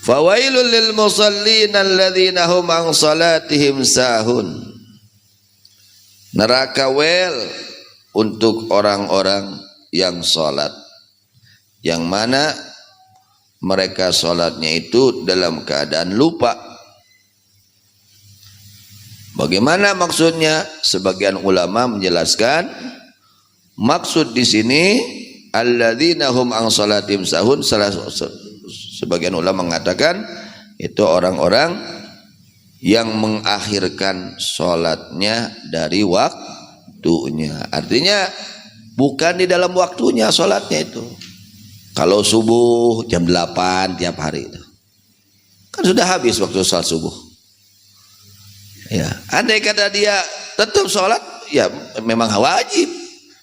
Fawailul lil musallin alladzina hum an salatihim sahun. Neraka wel untuk orang-orang yang salat, yang mana mereka salatnya itu dalam keadaan lupa. Bagaimana maksudnya? Sebagian ulama menjelaskan maksud di sini alladzina hum an salatihim sahun. Sebagian ulama mengatakan itu orang-orang yang mengakhirkan sholatnya dari waktunya. Artinya bukan di dalam waktunya sholatnya itu. Kalau subuh jam 8 tiap hari itu kan sudah habis waktu sholat subuh. Ya, andai kata dia tetap sholat, ya memang wajib.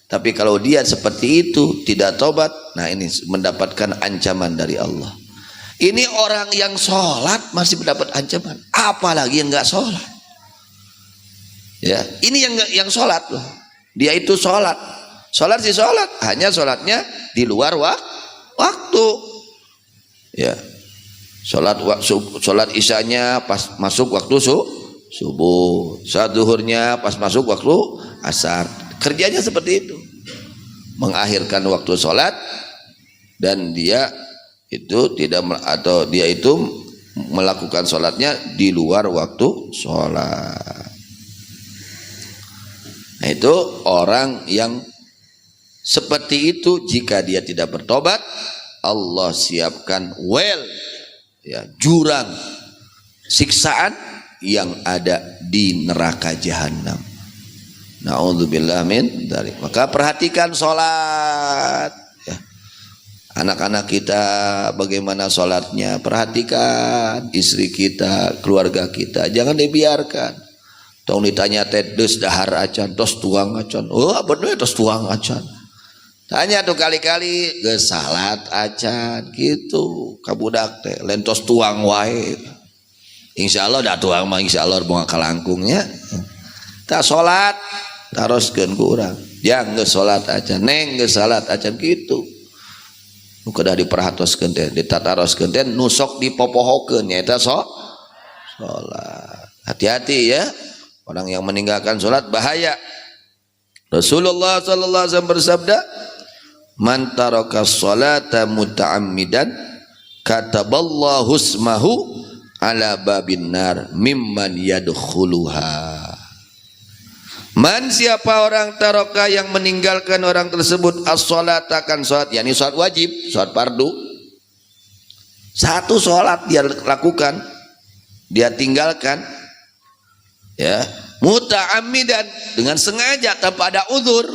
Tapi kalau dia seperti itu tidak tobat, nah ini mendapatkan ancaman dari Allah. Ini orang yang sholat masih mendapat ancaman, apalagi yang nggak sholat. Ya, ini yang sholat loh. Dia itu sholat sih sholat, hanya sholatnya di luar waktu. Ya, sholat isyanya pas masuk waktu subuh, sholat zuhurnya pas masuk waktu asar. Kerjanya seperti itu, mengakhirkan waktu sholat, dan dia itu tidak, atau dia itu melakukan sholatnya di luar waktu sholat. Nah, itu orang yang seperti itu, jika dia tidak bertobat, Allah siapkan ya, jurang siksaan yang ada di neraka jahanam. Na'udzubillah min dzalik. Maka perhatikan sholat. Anak-anak kita bagaimana sholatnya, perhatikan. Istri kita, keluarga kita, jangan dibiarkan. Tong ditanya tedes dahar acan, tos tuang acan. Oh bener tos tuang acan. Tanya tuh kali-kali, geus salat acan gitu. Kabudak teh lain tos tuang wae. Insyaallah dah tuang mah insyaallah bunga kalangkungnya. Tak sholat taroskeun ku urang. Jang geus sholat acan, neng geus salat acan gitu. Nu kedah diperhatoskeun teh, ditataroskeun teh nusok dipopohokeun nyaeta sholat. Hati-hati ya, orang yang meninggalkan sholat bahaya. Rasulullah sallallahu alaihi wasallam bersabda, "Man taraka sholata muta'ammidan kataballahu ismahu ala babin nar mimman yadkhuluha." Man, siapa orang taroka yang meninggalkan orang tersebut as-sholat, akan sholat, yakni sholat wajib, sholat fardu. Satu sholat dia lakukan, dia tinggalkan, ya, muta'ammidan, dengan sengaja tanpa ada uzur.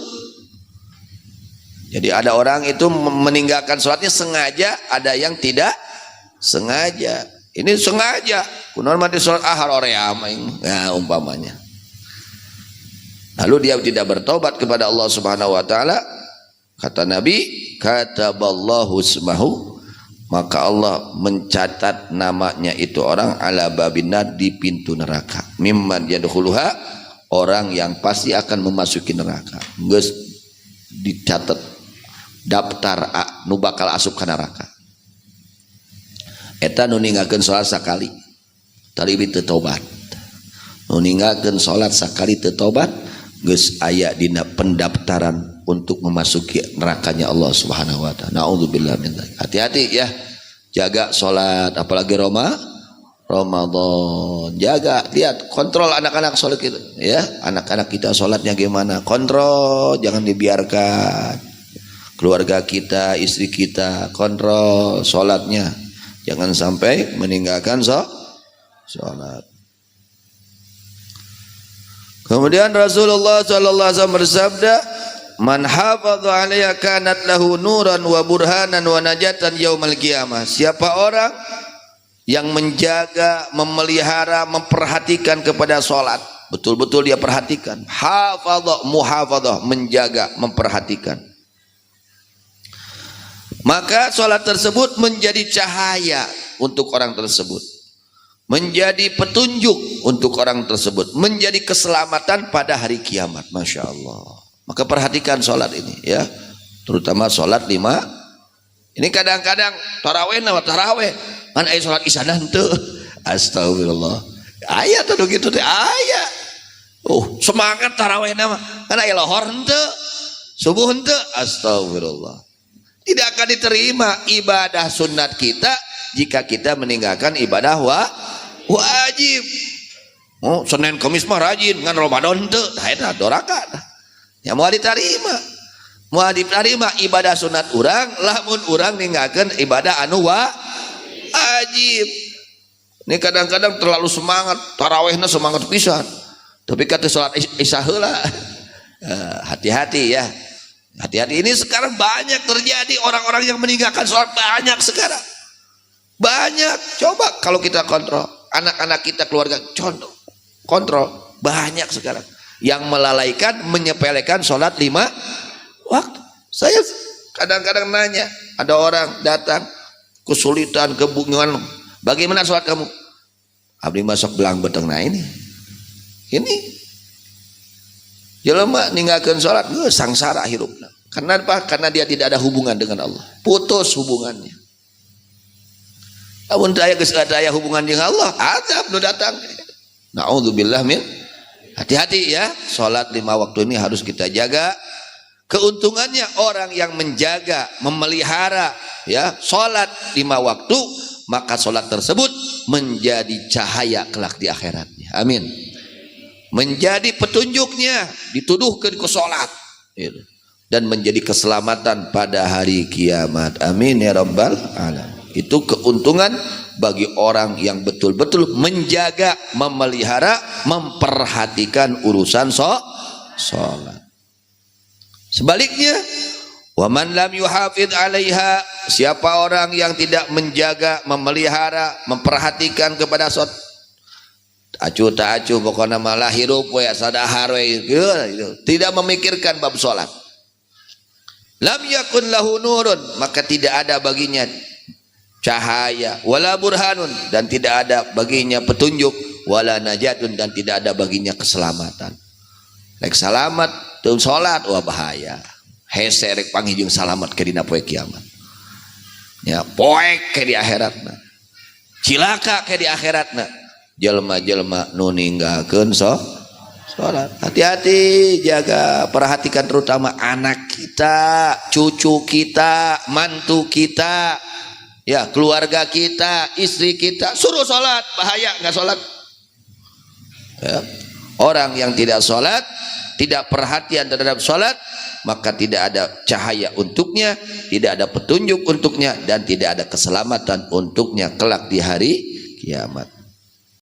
Jadi ada orang itu meninggalkan sholatnya sengaja, ada yang tidak sengaja. Ini sengaja, kunaon mah di sholat ahar oream, nah umpamanya. Lalu dia tidak bertobat kepada Allah Subhanahu wa taala, kata Nabi, kataballahu ismahu, maka Allah mencatat namanya itu orang ala babinnar, di pintu neraka. Mimman yadkhuluha, orang yang pasti akan memasuki neraka. Geus dicatat daftar nu bakal asup ka neraka. Eta nu ninggalkeun salat sakali tali teu tobat. Nu ninggalkeun salat sakali teu tobat, geus aya dina pendaftaran untuk memasuki nerakanya Allah Subhanahu wa taala. Nauzubillah min dzalik. Hati-hati ya, jaga salat, apalagi Ramadan. Jaga, lihat, kontrol anak-anak salat kita ya. Anak-anak kita salatnya gimana? Kontrol, jangan dibiarkan. Keluarga kita, istri kita, kontrol salatnya. Jangan sampai meninggalkan salat. Kemudian Rasulullah sallallahu alaihi wasallam bersabda, "Man hafadha 'alaiha kanat lahu nuran wa burhanan wa najatan yaumal qiyamah." Siapa orang yang menjaga, memelihara, memperhatikan kepada salat, betul-betul dia perhatikan. Hafadha, muhafadhah, menjaga, memperhatikan. Maka salat tersebut menjadi cahaya untuk orang tersebut, menjadi petunjuk untuk orang tersebut, menjadi keselamatan pada hari kiamat. Masya Allah. Maka perhatikan sholat ini ya, terutama sholat 5. Ini kadang-kadang taraweh, Kan aya salat isya henteu. Astagfirullah. Aya tuh gitu teh aya. Semangat tarawih nama. Kan aya lohor henteu. Subuh henteu. Astagfirullah. Tidak akan diterima ibadah sunat kita jika kita meninggalkan ibadah wajib. Senin Kamis mah rajin ngan Ramadan henteu. Tah eta doraka. Ya mau diterima. Mau diterima ibadah sunat urang lamun urang ninggalkeun ibadah anu wajib. Ini kadang-kadang terlalu semangat tarawihna semangat pisan tapi kata salat isya heula. Hati-hati ya, hati-hati. Ini sekarang banyak terjadi orang-orang yang meninggalkan salat, banyak sekarang, banyak. Coba kalau kita kontrol anak-anak kita, keluarga, contoh kontrol, banyak sekarang yang melalaikan, menyepelekan salat 5 waktu. Saya kadang-kadang nanya, ada orang datang kesulitan, kebingungan, bagaimana sholat kamu? Abdi masuk belang beteng. Nah ini jelema ninggalkeun sholat sangsara hirupna. Karena apa? Karena dia tidak ada hubungan dengan Allah, putus hubungannya. Lamun aya hubungan dengan Allah, azab nu datang. Naudzubillah min. Hati-hati ya, sholat 5 waktu ini harus kita jaga. Keuntungannya orang yang menjaga, memelihara ya salat 5 waktu, maka salat tersebut menjadi cahaya kelak di akhiratnya. Amin. Menjadi petunjuknya, dituduhkan ke salat dan menjadi keselamatan pada hari kiamat. Amin ya rabbal alamin. Itu keuntungan bagi orang yang betul-betul menjaga, memelihara, memperhatikan urusan salat. Sebaliknya, waman lam yuhafid 'alaiha, siapa orang yang tidak menjaga, memelihara, memperhatikan kepada salat, acuh tak acuh pokoknya malah hirup we sadahar we, tidak memikirkan bab salat. Lam yakun lahu nurun, maka tidak ada baginya cahaya, wala burhanun, dan tidak ada baginya petunjuk, wala najatun, dan tidak ada baginya keselamatan. Rek salamat teu salat, wah bahaya. Hese rek panggih salamet ke dina poe kiamat. Ya, poek ke di akhiratna. Cilaka ke di akhiratna. Jelema-jelema nu ninggalkeun salat. Hati-hati, jaga, perhatikan terutama anak kita, cucu kita, mantu kita, ya, keluarga kita, istri kita. Suruh salat, bahaya enggak salat. Ya. Orang yang tidak salat, tidak perhatian terhadap salat, maka tidak ada cahaya untuknya, tidak ada petunjuk untuknya, dan tidak ada keselamatan untuknya kelak di hari kiamat.